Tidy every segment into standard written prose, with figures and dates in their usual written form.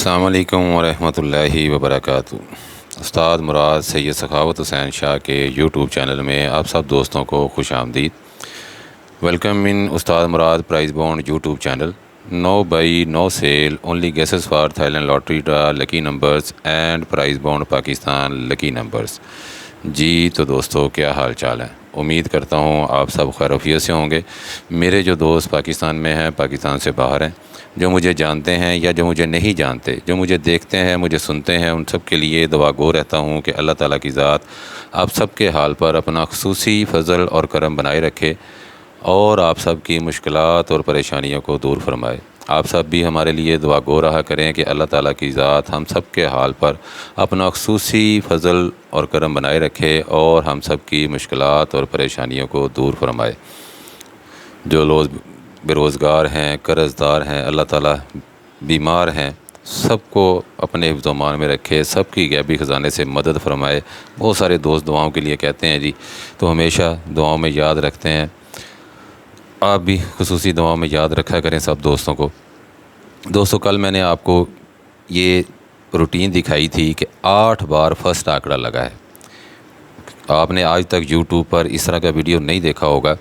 अस्सलाम वालेकुम वरहमतुल्लाहि वबरकातुहू। उस्ताद मुराद सैयद सखावत हुसैन शाह के यूट्यूब चैनल में आप सब दोस्तों को खुश आमदीद। Welcome in Ustad Murad prize bond YouTube channel. No buy no sale, only guesses for Thailand lottery draw, lucky numbers and prize bond Pakistan lucky numbers. जी तो दोस्तों, क्या हाल चाल है? उम्मीद करता हूँ आप सब खैरियत से होंगे। मेरे जो दोस्त पाकिस्तान में हैं, पाकिस्तान से बाहर हैं, जो मुझे जानते हैं या जो मुझे नहीं जानते, जो मुझे देखते हैं, मुझे सुनते हैं, उन सब के लिए दुआ गो रहता हूँ कि अल्लाह ताला की ज़ात आप सब के हाल पर अपना खुसूसी फ़ज़ल और करम बनाए रखे और आप सब की मुश्किलात और परेशानियों को दूर फरमाए। आप सब भी हमारे लिए दुआ गो रहा करें कि अल्लाह ताला की ज़ात हम सब के हाल पर अपना खुसूसी फ़ज़ल और करम बनाए रखे और हम सब की मुश्किलात और परेशानियों को दूर फरमाए। जो लोग बेरोज़गार हैं, कर्ज़दार हैं, अल्लाह ताला बीमार हैं, सबको अपने हिफ्ज़-ओ-मान में रखे, सबकी गैबी ख़ज़ाने से मदद फरमाए। बहुत सारे दोस्त दुआओं के लिए कहते हैं जी, तो हमेशा दुआओं में याद रखते हैं। आप भी खुसूसी दुआओं में याद रखा करें सब दोस्तों को। दोस्तों, कल मैंने आपको ये रूटीन दिखाई थी कि 8 बार फर्स्ट आंकड़ा लगा है। आपने आज तक यूट्यूब पर इस तरह का वीडियो नहीं देखा होगा।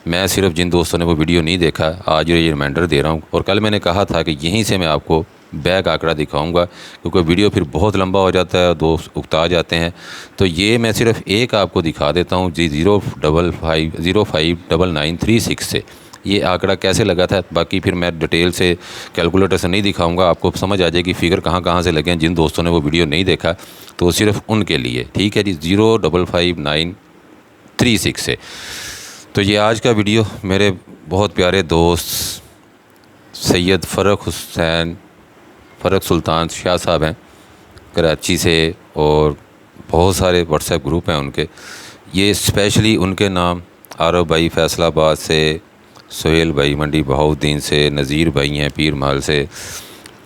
मैं सिर्फ जिन दोस्तों ने वो वीडियो नहीं देखा, आज ये रिमाइंडर दे रहा हूँ। और कल मैंने कहा था कि यहीं से मैं आपको बैक आंकड़ा दिखाऊंगा, क्योंकि वीडियो फिर बहुत लंबा हो जाता है, दोस्त उकता जाते हैं। तो ये मैं सिर्फ एक आपको दिखा देता हूँ जी, 059936 से ये आंकड़ा कैसे लगा था। बाकी फिर मैं डिटेल से कैलकुलेटर से नहीं दिखाऊंगा, आपको समझ आ जाएगी फ़िगर कहाँ कहाँ से लगे हैं। जिन दोस्तों ने वो वीडियो नहीं देखा तो सिर्फ उनके लिए, ठीक है जी, 055936 से। तो ये आज का वीडियो मेरे बहुत प्यारे दोस्त सैयद फ़रक सुल्तान शाह साहब हैं कराची से, और बहुत सारे व्हाट्सएप ग्रुप हैं उनके। ये स्पेशली उनके नाम आरव भाई फैसलाबाद से, सोहेल भाई मंडी बहाउद्दीन से, नज़ीर भाई हैं पीर महल से,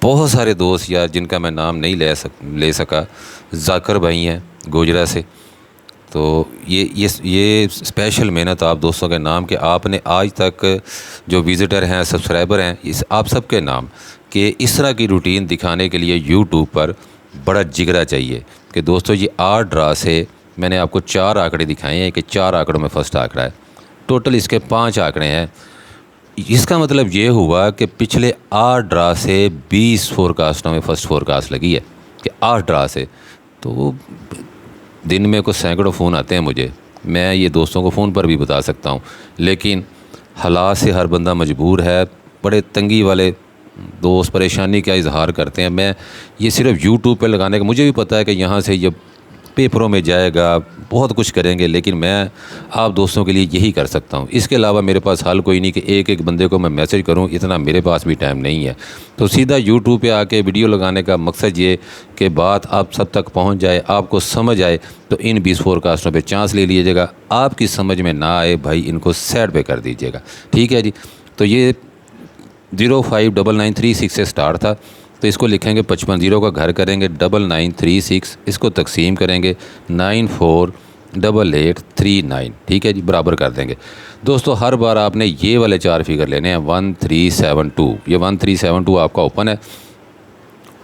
बहुत सारे दोस्त यार जिनका मैं नाम नहीं ले सका, जाकर भाई हैं गोजरा से। तो ये स्पेशल मेहनत आप दोस्तों के नाम के, आपने आज तक जो विज़िटर हैं, सब्सक्राइबर हैं, इस आप सब के नाम कि इस तरह की रूटीन दिखाने के लिए यूट्यूब पर बड़ा जिगरा चाहिए। कि दोस्तों, ये 8 ड्रा से मैंने आपको 4 आंकड़े दिखाए हैं कि 4 आंकड़ों में फ़र्स्ट आंकड़ा है। टोटल इसके 5 आंकड़े हैं। इसका मतलब ये हुआ कि पिछले 8 ड्रा से 20 फोरकास्टों में फ़र्स्ट फोरकास्ट लगी है कि 8 ड्रा से। तो दिन में कुछ सैकड़ों फ़ोन आते हैं मुझे, मैं ये दोस्तों को फ़ोन पर भी बता सकता हूँ, लेकिन हालात से हर बंदा मजबूर है। बड़े तंगी वाले दोस्त परेशानी का इजहार करते हैं। मैं ये सिर्फ यूट्यूब पे लगाने का, मुझे भी पता है कि यहाँ से ये पेपरों में जाएगा, बहुत कुछ करेंगे, लेकिन मैं आप दोस्तों के लिए यही कर सकता हूँ। इसके अलावा मेरे पास हल कोई नहीं कि एक एक बंदे को मैं मैसेज करूँ, इतना मेरे पास भी टाइम नहीं है। तो सीधा यूट्यूब पे आके वीडियो लगाने का मकसद ये कि बात आप सब तक पहुँच जाए, आपको समझ आए। तो इन 20 फोरकास्टों पे चांस ले लीजिएगा, आपकी समझ में ना आए भाई इनको साइड पे कर दीजिएगा, ठीक है जी। तो ये 059936 से स्टार्ट था, तो इसको लिखेंगे 55 0 का घर करेंगे 9936, इसको तकसीम करेंगे 948839, ठीक है जी, बराबर कर देंगे। दोस्तों, हर बार आपने ये वाले 4 फिगर लेने हैं 1372। ये 1372 आपका ओपन है,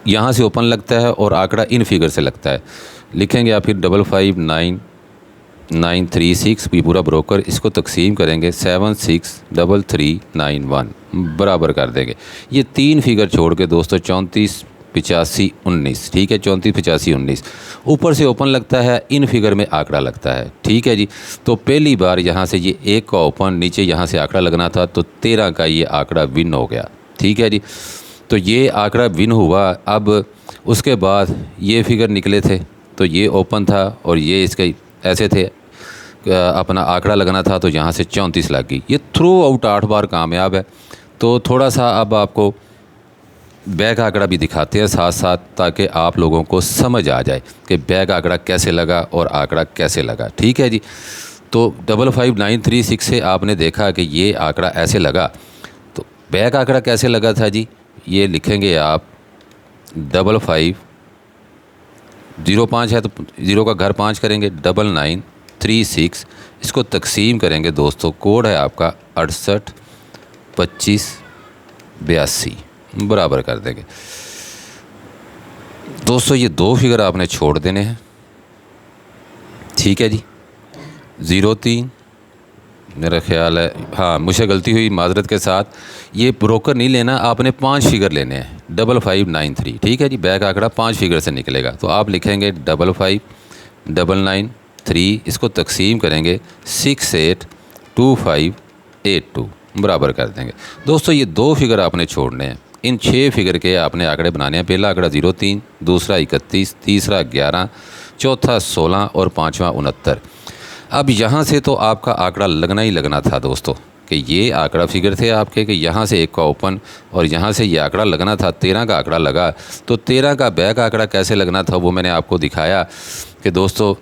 यहाँ से ओपन लगता है और आंकड़ा इन फिगर से लगता है। लिखेंगे आप फिर 559936 भी पूरा ब्रोकर, इसको तकसीम करेंगे 763391, बराबर कर देंगे। ये 3 फिगर छोड़ के दोस्तों 34 85 19, ठीक है, 34 85 19 ऊपर से ओपन लगता है, इन फिगर में आंकड़ा लगता है, ठीक है जी। तो पहली बार यहाँ से ये 1 का ओपन, नीचे यहाँ से आंकड़ा लगना था, तो 13 का ये आंकड़ा विन हो गया, ठीक है जी। तो ये आंकड़ा विन हुआ। अब उसके बाद ये फिगर निकले थे, तो ये ओपन था और ये इसके ऐसे थे, अपना आंकड़ा लगना था, तो यहाँ से 34 लग गई। ये थ्रू आउट 8 बार कामयाब है। तो थोड़ा सा अब आपको बैक आंकड़ा भी दिखाते हैं साथ साथ, ताकि आप लोगों को समझ आ जाए कि बैक आंकड़ा कैसे लगा और आंकड़ा कैसे लगा, ठीक है जी। तो 55936 से आपने देखा कि ये आंकड़ा ऐसे लगा, तो बैक आंकड़ा कैसे लगा था जी, ये लिखेंगे आप 5505 है तो 0 का घर 5 करेंगे 9936, इसको तकसीम करेंगे दोस्तों, कोड है आपका 682582, बराबर कर देंगे। दोस्तों ये दो फिगर आपने छोड़ देने हैं, ठीक है जी। 03, मेरा ख्याल है, हाँ मुझे गलती हुई, माजरत के साथ। ये ब्रोकर नहीं लेना, आपने 5 फिगर लेने हैं, 5593, ठीक है जी। बैक आंकड़ा 5 फिगर से निकलेगा, तो आप लिखेंगे 559993, इसको तकसीम करेंगे 682582, बराबर कर देंगे। दोस्तों ये दो फिगर आपने छोड़ने हैं, इन 6 फिगर के आपने आंकड़े बनाने हैं। पहला आंकड़ा 03, दूसरा 31, तीसरा 11, चौथा 16 और पाँचवा 69। अब यहाँ से तो आपका आंकड़ा लगना ही लगना था दोस्तों, कि ये आंकड़ा फिगर थे आपके, कि यहाँ से एक का ओपन और यहाँ से ये आंकड़ा लगना था। 13 का आंकड़ा लगा, तो 13 का बैक आंकड़ा कैसे लगना था वो मैंने आपको दिखाया कि दोस्तों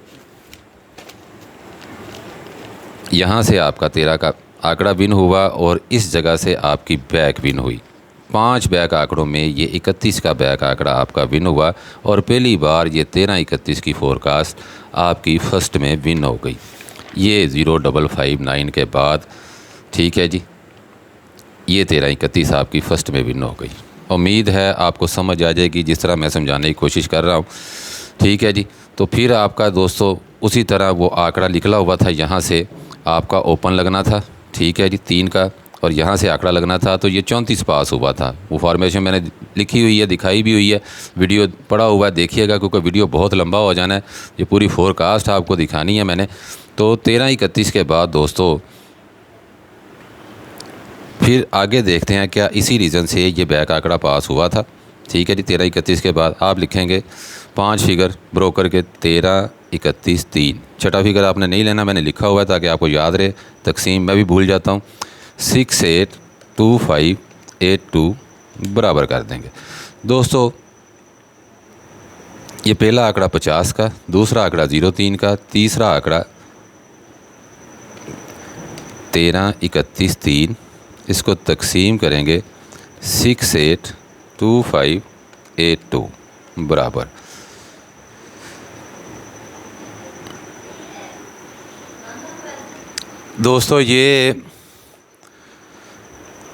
यहाँ से आपका 13 का आंकड़ा विन हुआ और इस जगह से आपकी बैक विन हुई। 5 बैक आंकड़ों में ये 31 का बैक आंकड़ा आपका विन हुआ और पहली बार ये 13-31 की फोरकास्ट आपकी फ़र्स्ट में विन हो गई, ये 0559 के बाद, ठीक है जी। ये 13-31 आपकी फ़र्स्ट में विन हो गई। उम्मीद है आपको समझ आ जाएगी जिस तरह मैं समझाने की कोशिश कर रहा हूँ, ठीक है जी। तो फिर आपका दोस्तों उसी तरह वो आंकड़ा निकला हुआ था, यहाँ से आपका ओपन लगना था, ठीक है जी, 3 का, और यहाँ से आंकड़ा लगना था, तो ये 34 पास हुआ था। वो फॉर्मेशन मैंने लिखी हुई है, दिखाई भी हुई है, वीडियो पड़ा हुआ है, देखिएगा, क्योंकि वीडियो बहुत लंबा हो जाना है। ये पूरी फोरकास्ट आपको दिखानी है मैंने। तो 13-31 के बाद दोस्तों फिर आगे देखते हैं क्या इसी रीज़न से ये बैक आंकड़ा पास हुआ था, ठीक है जी। 13-31 के बाद आप लिखेंगे 5 फिगर ब्रोकर के, 13-31-3। छठा फिगर आपने नहीं लेना, मैंने लिखा हुआ है ताकि आपको याद रहे, तकसीम मैं भी भूल जाता हूँ। 682582 बराबर कर देंगे। दोस्तों ये पहला आंकड़ा 50 का, दूसरा आंकड़ा 03 का, तीसरा आंकड़ा 13-31-3, इसको तकसीम करेंगे 682582 बराबर। दोस्तों ये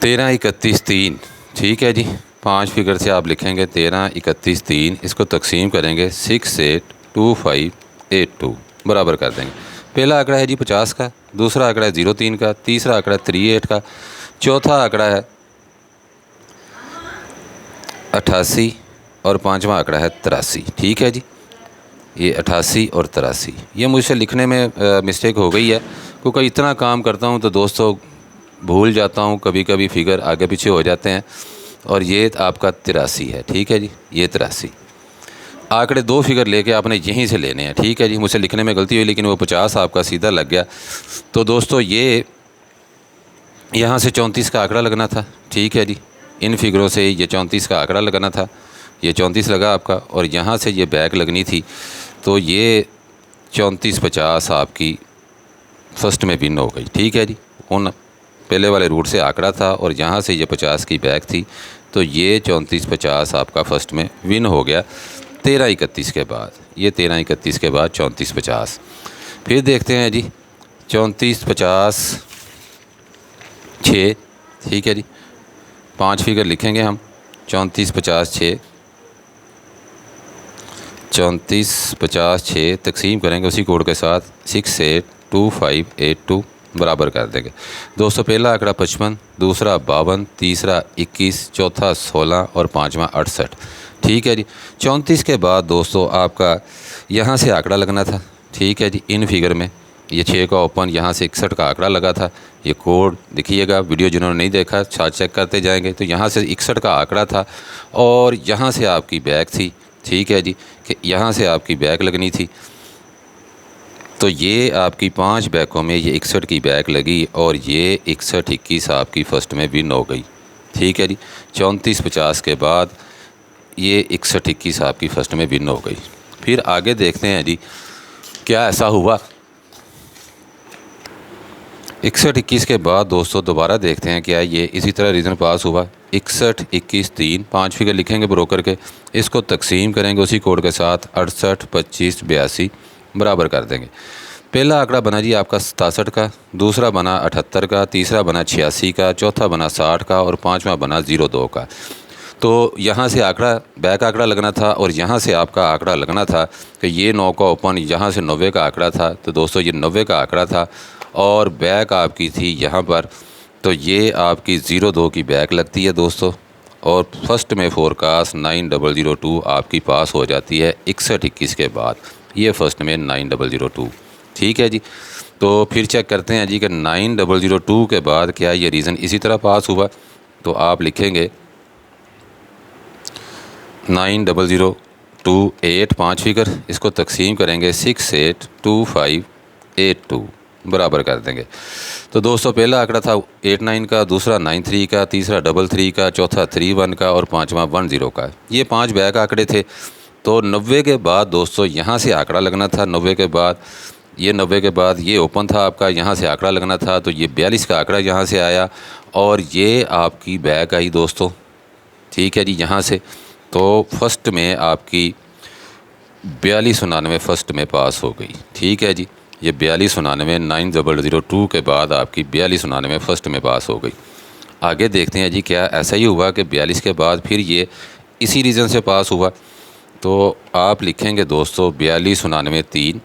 13-31-3, ठीक है जी। 5 फिगर से आप लिखेंगे 13-31-3, इसको तकसीम करेंगे 682582 बराबर कर देंगे। पहला आंकड़ा है जी 50 का, दूसरा आंकड़ा है 03 का, तीसरा आंकड़ा 38 का, चौथा आंकड़ा है 88 और पांचवा आंकड़ा है 83, ठीक है जी। ये 88 और 83, ये मुझसे लिखने में मिस्टेक हो गई है, क्योंकि इतना काम करता हूँ तो दोस्तों भूल जाता हूँ, कभी कभी फिगर आगे पीछे हो जाते हैं। और ये आपका 83 है, ठीक है जी। ये 83 आंकड़े 2 फिगर लेके आपने यहीं से लेने हैं, ठीक है जी। मुझसे लिखने में गलती हुई, लेकिन वो 50 आपका सीधा लग गया। तो दोस्तों ये यहाँ से 34 का आंकड़ा लगना था, ठीक है जी। इन फिगरों से ये 34 का आंकड़ा लगना था, ये 34 लगा आपका, और यहाँ से ये बैक लगनी थी, तो ये 34-50 आपकी फ़र्स्ट में विन हो गई, ठीक है जी। उन पहले वाले रूट से आंकड़ा था और यहाँ से ये 50 की बैक थी, तो ये 34-50 आपका फ़र्स्ट में विन हो गया 13-31 के बाद। ये 13-31 के बाद 34-50। फिर देखते हैं जी 34-50-6, ठीक है जी। 5 फिगर लिखेंगे हम, 34-50-6, 34-50-6 तकसीम करेंगे उसी कोड के साथ 682582 बराबर कर देंगे। दोस्तों पहला आंकड़ा 55, दूसरा 52, तीसरा 21, चौथा 16 और पाँचवा 68, ठीक है जी। 34 के बाद दोस्तों आपका यहाँ से आंकड़ा लगना था, ठीक है जी। इन फिगर में ये 6 का ओपन, यहाँ से 61 का आंकड़ा लगा था। ये कोड देखिएगा, वीडियो जिन्होंने नहीं देखा साथ चेक करते जाएंगे। तो यहाँ से 61 का आंकड़ा था और यहाँ से आपकी बैक थी, ठीक है जी, कि यहाँ से आपकी बैक लगनी थी। तो ये आपकी 5 बैकों में ये 61 की बैक लगी और ये 61-21 आपकी फ़र्स्ट में विन हो गई, ठीक है जी। 34-50 के बाद ये 61-21 आपकी फ़र्स्ट में विन हो गई। फिर आगे देखते हैं जी क्या ऐसा हुआ। 61-21 के बाद दोस्तों दोबारा देखते हैं क्या ये इसी तरह रीज़न पास हुआ। 61-21-3 5 फिगर लिखेंगे ब्रोकर के, इसको तकसीम करेंगे उसी कोड के साथ 68-25-82 बराबर कर देंगे। पहला आंकड़ा बना जी आपका 67 का, दूसरा बना 78 का, तीसरा बना 86 का, चौथा बना 60 का और पाँचवा बना 02 का। तो यहाँ से आंकड़ा बैक आंकड़ा लगना था और यहाँ से आपका आंकड़ा लगना था कि ये 9 का ओपन, यहाँ से 90 का आंकड़ा था। तो दोस्तों ये 90 का आंकड़ा था और बैक आपकी थी यहाँ पर, तो ये आपकी 02 की बैक लगती है दोस्तों। और फर्स्ट में फोरकास्ट 9002 आपकी पास हो जाती है 61-21 के बाद, ये फर्स्ट में 9002। ठीक है जी। तो फिर चेक करते हैं जी कि 9002 के बाद क्या ये रीज़न इसी तरह पास हुआ। तो आप लिखेंगे 9002 8 5 फिगर, इसको तकसीम करेंगे 682582 बराबर कर देंगे। तो दोस्तों पहला आंकड़ा था 89 का, दूसरा 93 का, तीसरा 33 का, चौथा 31 का और पाँचवा 10 का। ये 5 बैक आंकड़े थे। तो 90 के बाद दोस्तों यहाँ से आंकड़ा लगना था। 90 के बाद ये ओपन था आपका, यहाँ से आंकड़ा लगना था। तो ये 42 का आंकड़ा यहाँ से आया और ये आपकी बैक आई दोस्तों। ठीक है जी। यहाँ से तो फर्स्ट में आपकी 4299 फर्स्ट में पास हो गई। ठीक है जी। ये 4299 9002 के बाद आपकी 4299 फर्स्ट में पास हो गई। आगे देखते हैं जी क्या ऐसा ही हुआ कि 42 के बाद फिर ये इसी रीज़न से पास हुआ। तो आप लिखेंगे दोस्तों 4299 3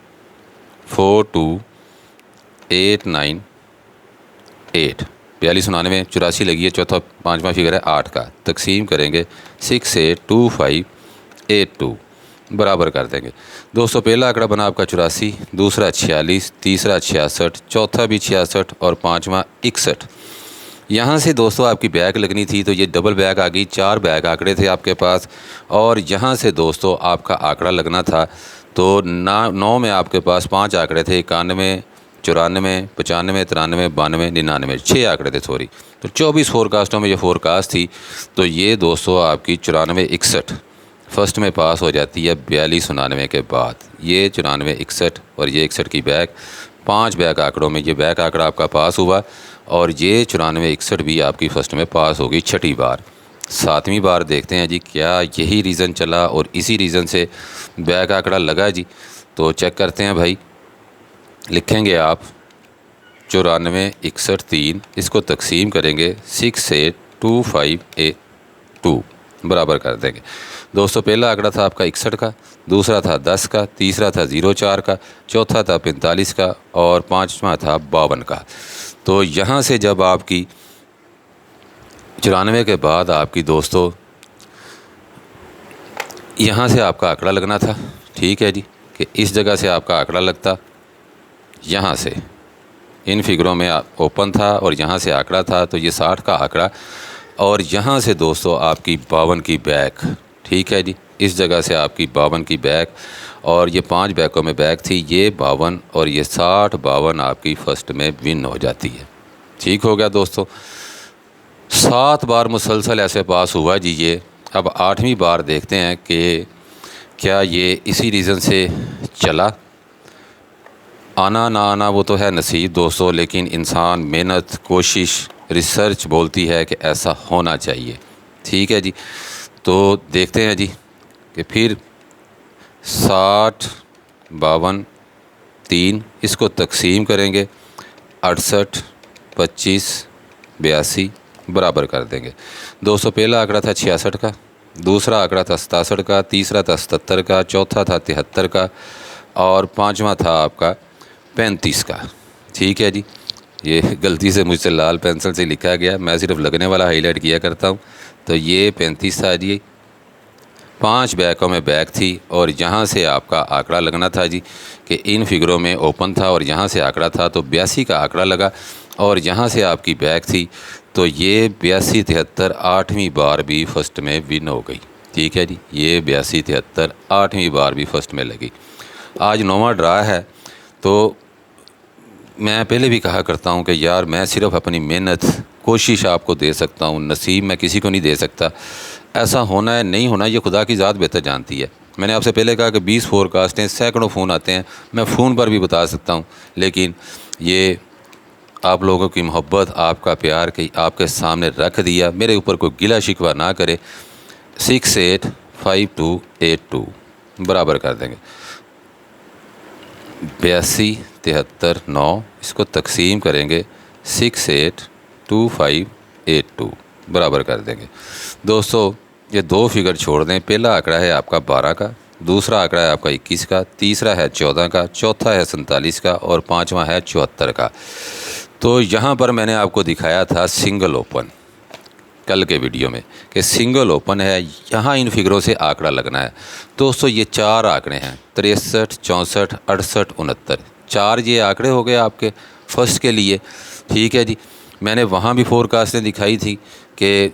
42898 4299 84 लगी है, चौथा 5वां फिगर है 8 का, तकसीम करेंगे 682582 बराबर कर देंगे। दोस्तों पहला आंकड़ा बना आपका 84, दूसरा 46, तीसरा 66, चौथा भी 66 और पाँचवा 61। यहाँ से दोस्तों आपकी बैक लगनी थी, तो ये डबल बैक आ गई। 4 बैक आंकड़े थे आपके पास और यहाँ से दोस्तों आपका आंकड़ा लगना था। तो 9 में आपके पास 5 आंकड़े थे, 91, 94, 95, 93, 92, 99, 6 आंकड़े थे सॉरी। तो 24 फोरकास्टों में ये फोरकास्ट थी। तो ये दोस्तों आपकी 94 61 फर्स्ट में पास हो जाती है 4299 के बाद। ये 94 61 और ये 61 की बैक, 5 बैक आंकड़ों में ये बैक आंकड़ा आपका पास हुआ और ये 94 61 भी आपकी फ़र्स्ट में पास हो गई 6ठी बार। 7वीं बार देखते हैं जी क्या यही रीज़न चला और इसी रीज़न से बैक आंकड़ा लगा जी। तो चेक करते हैं भाई। लिखेंगे आप 94 61 3, इसको तकसीम करेंगे 682582 बराबर कर देंगे। दोस्तों पहला आंकड़ा था आपका 61 का, दूसरा था 10 का, तीसरा था 04 का, चौथा था 45 का और पाँचवा था 52 का। तो यहाँ से जब आपकी 94 के बाद आपकी दोस्तों यहाँ से आपका आंकड़ा लगना था। ठीक है जी। कि इस जगह से आपका आंकड़ा लगता, यहाँ से इन फिगरों में ओपन था और यहाँ से आंकड़ा था। तो ये 60 का आंकड़ा और यहाँ से दोस्तों आपकी 52 की बैक। ठीक है जी। इस जगह से आपकी 52 की बैक और ये 5 बैकों में बैक थी, ये 52 और ये 60 52 आपकी फ़र्स्ट में विन हो जाती है। ठीक हो गया दोस्तों। 7 बार मुसलसल ऐसे पास हुआ जी ये। अब 8वीं बार देखते हैं कि क्या ये इसी रीज़न से चला। आना ना आना वो तो है नसीब दोस्तों, लेकिन इंसान मेहनत कोशिश रिसर्च बोलती है कि ऐसा होना चाहिए। ठीक है जी। तो देखते हैं जी कि फिर 60 52 3, इसको तकसीम करेंगे 68 25 82 बराबर कर देंगे। दोस्तों पहला आंकड़ा था 66 का, दूसरा आंकड़ा था 67 का, तीसरा था 77 का, चौथा था 73 का और पाँचवा था आपका 35 का। ठीक है जी। ये गलती से मुझसे लाल पेंसिल से लिखा गया, मैं सिर्फ लगने वाला हाईलाइट किया करता हूँ। तो ये 35 था जी। 5 बैकों में बैक थी और यहाँ से आपका आंकड़ा लगना था जी कि इन फिगरों में ओपन था और यहाँ से आंकड़ा था। तो 82 का आंकड़ा लगा और यहाँ से आपकी बैक थी। तो ये 82 73 8वीं बार भी फ़र्स्ट में विन हो गई। ठीक है जी। ये 82 73 8वीं बार भी फ़र्स्ट में लगी। आज 9वां ड्रा है। तो मैं पहले भी कहा करता हूँ कि यार मैं सिर्फ अपनी मेहनत कोशिश आपको दे सकता हूँ, नसीब मैं किसी को नहीं दे सकता। ऐसा होना है नहीं होना ये खुदा की ज़ात बेहतर जानती है। मैंने आपसे पहले कहा कि 20 फोरकास्टें, सैकड़ों फ़ोन आते हैं, मैं फ़ोन पर भी बता सकता हूँ, लेकिन ये आप लोगों की मोहब्बत, आपका प्यार कि आपके सामने रख दिया। मेरे ऊपर कोई गिला शिकवा ना करे। 685282 बराबर कर देंगे 82 73 9, इसको तकसीम करेंगे 682582 बराबर कर देंगे। दोस्तों ये 2 फिगर छोड़ दें। पहला आंकड़ा है आपका 12 का, दूसरा आंकड़ा है आपका 21 का, तीसरा है 14 का, चौथा है 47 का और पाँचवा है 74 का। तो यहाँ पर मैंने आपको दिखाया था सिंगल ओपन कल के वीडियो में कि सिंगल ओपन है, यहाँ इन फिगरों से आंकड़ा लगना है। दोस्तों ये 4 आंकड़े हैं, 63, 64, 68, 69, 4 ये आंकड़े हो गए आपके फर्स्ट के लिए। ठीक है जी, मैंने वहाँ भी फोरकास्टें दिखाई थी कि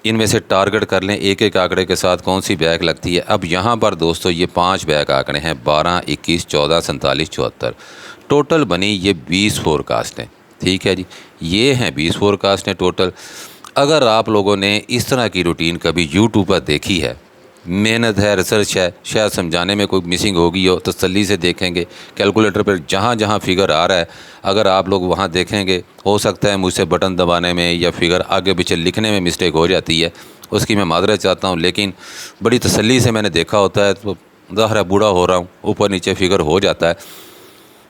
इनमें से टारगेट कर लें एक एक आंकड़े के साथ कौन सी बैक लगती है। अब यहाँ पर दोस्तों ये 5 बैक आंकड़े हैं, 12, 21, 14, 47, 74, टोटल बनी ये 20 फोरकास्टें। ठीक है जी, ये हैं 20 फोरकास्टें टोटल। अगर आप लोगों ने इस तरह की रूटीन कभी यूट्यूब पर देखी है, मेहनत है, रिसर्च है, शायद समझाने में कोई मिसिंग होगी हो, तसल्ली से देखेंगे कैलकुलेटर पर जहाँ जहाँ फिगर आ रहा है, अगर आप लोग वहाँ देखेंगे, हो सकता है मुझसे बटन दबाने में या फिगर आगे पीछे लिखने में मिस्टेक हो जाती है, उसकी मैं मादरत चाहता हूँ। लेकिन बड़ी तसल्ली से मैंने देखा होता है, तो ज़ाहिर है बूढ़ा हो रहा हूँ, ऊपर नीचे फिगर हो जाता है,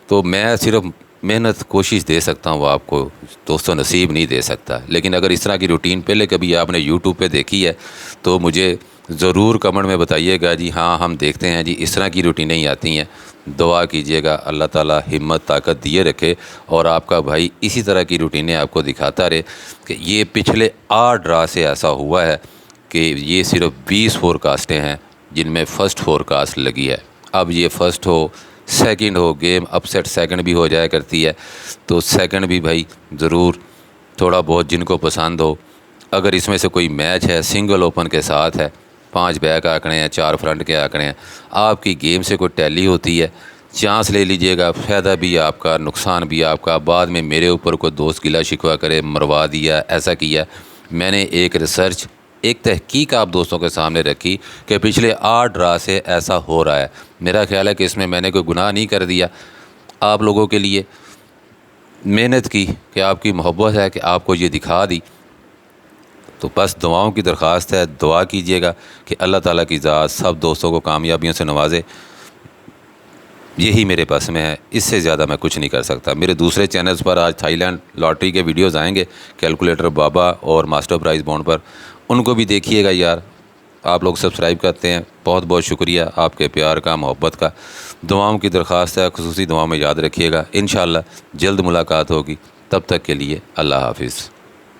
तो मैं सिर्फ मेहनत कोशिश दे सकता हूँ, वो आपको दोस्तों नसीब नहीं दे सकता। लेकिन अगर इस तरह की रूटीन पहले कभी आपने यूट्यूब पे देखी है तो मुझे ज़रूर कमेंट में बताइएगा जी, हाँ हम देखते हैं जी, इस तरह की रूटीनें ही आती हैं। दुआ कीजिएगा अल्लाह ताला हिम्मत ताकत दिए रखे और आपका भाई इसी तरह की रूटीनें आपको दिखाता रहे। कि ये पिछले 8 ड्रा से ऐसा हुआ है कि ये सिर्फ 20 फोरकास्टें हैं जिनमें फ़र्स्ट फोरकास्ट लगी है। अब ये फ़र्स्ट हो सेकंड हो, गेम अपसेट सेकंड भी हो जाया करती है, तो सेकंड भी भाई ज़रूर थोड़ा बहुत जिनको पसंद हो। अगर इसमें से कोई मैच है सिंगल ओपन के साथ है, 5 बैक आंकड़े हैं, 4 फ्रंट के आंकड़े हैं, आपकी गेम से कोई टैली होती है, चांस ले लीजिएगा, फ़ायदा भी आपका नुकसान भी आपका। बाद में मेरे ऊपर कोई दोस्त गिला शिकवा करे, मरवा दिया, ऐसा किया। मैंने एक रिसर्च, एक तहकीक आप दोस्तों के सामने रखी कि पिछले 8 ड्रा से ऐसा हो रहा है। मेरा ख्याल है कि इसमें मैंने कोई गुनाह नहीं कर दिया। आप लोगों के लिए मेहनत की कि आपकी मोहब्बत है कि आपको ये दिखा दी, तो बस दुआओं की दरख्वास्त है, दुआ कीजिएगा कि अल्लाह ताला की ज़ात सब दोस्तों को कामयाबियों से नवाजे। यही मेरे पास में है, इससे ज़्यादा मैं कुछ नहीं कर सकता। मेरे दूसरे चैनल्स पर आज थाईलैंड लॉटरी के वीडियोस आएंगे, कैलकुलेटर बाबा और मास्टर प्राइज़ बॉन्ड पर, उनको भी देखिएगा यार। आप लोग सब्सक्राइब करते हैं, बहुत बहुत शुक्रिया आपके प्यार का, मोहब्बत का। दुआओं की दरख्वास्त है, खुसूसी दुआओं में याद रखिएगा। इंशाअल्लाह जल्द मुलाकात होगी, तब तक के लिए अल्लाह हाफिज़।